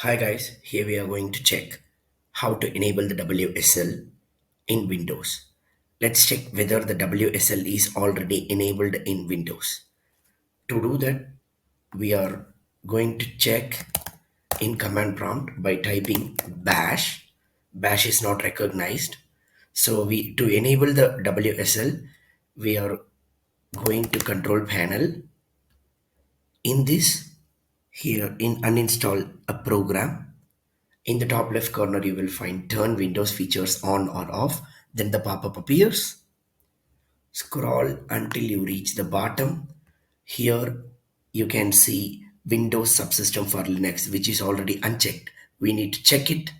Hi guys, here we are going to check how to enable the WSL in Windows. Let's check whether the WSL is already enabled in Windows. To do that, we are going to check in command prompt by typing bash. Bash is not recognized. So we to enable the WSL, we are going to control panel. In this, here in uninstall a program. In the top left corner, you will find turn Windows features on or off. Then the pop-up appears. Scroll until you reach the bottom. Here you can see Windows subsystem for Linux, which is already unchecked. We need to check it.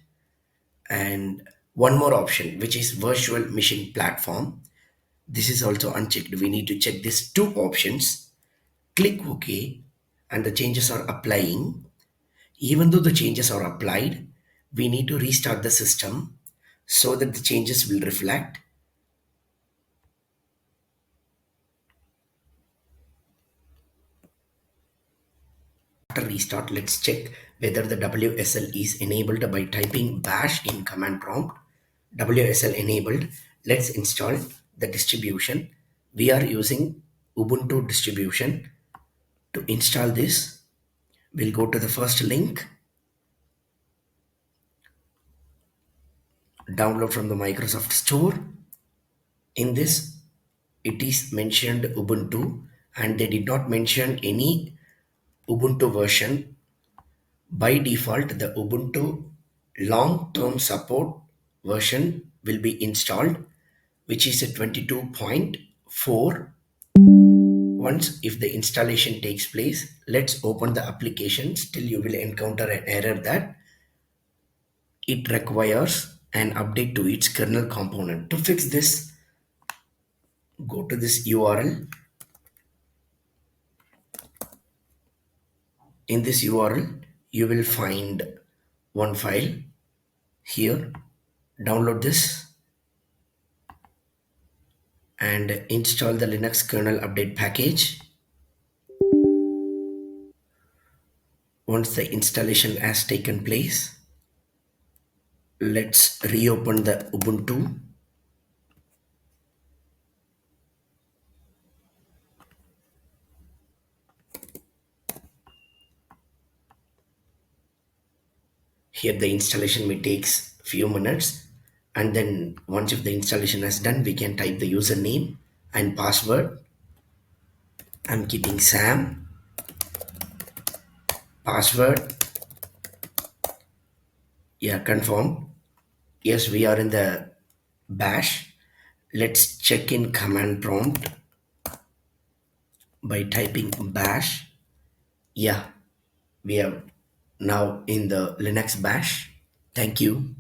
And one more option, which is virtual machine platform. This is also unchecked. We need to check these two options. Click OK, and the changes are applying. Even though the changes are applied, we need to restart the system so that the changes will reflect. After restart, let's check whether the WSL is enabled by typing bash in command prompt. WSL enabled. Let's install the distribution. We are using Ubuntu distribution. To install this, we'll go to the first link, download from the Microsoft Store. In this, it is mentioned Ubuntu, and they did not mention any Ubuntu version. By default, the Ubuntu long term support version will be installed, which is a 22.4. Once if the installation takes place, let's open the application. Still, you will encounter an error that it requires an update to its kernel component. To fix this, go to this URL. In this URL, you will find one file here. Download this and install the Linux kernel update package. Once the installation has taken place, let's reopen the Ubuntu. Here the installation may takes few minutes, and then once if the installation is done, we can type the username and password. I'm keeping Sam. Password. Yeah, confirm. Yes, we are in the bash. Let's check in command prompt by typing bash. Yeah, we are now in the Linux bash. Thank you.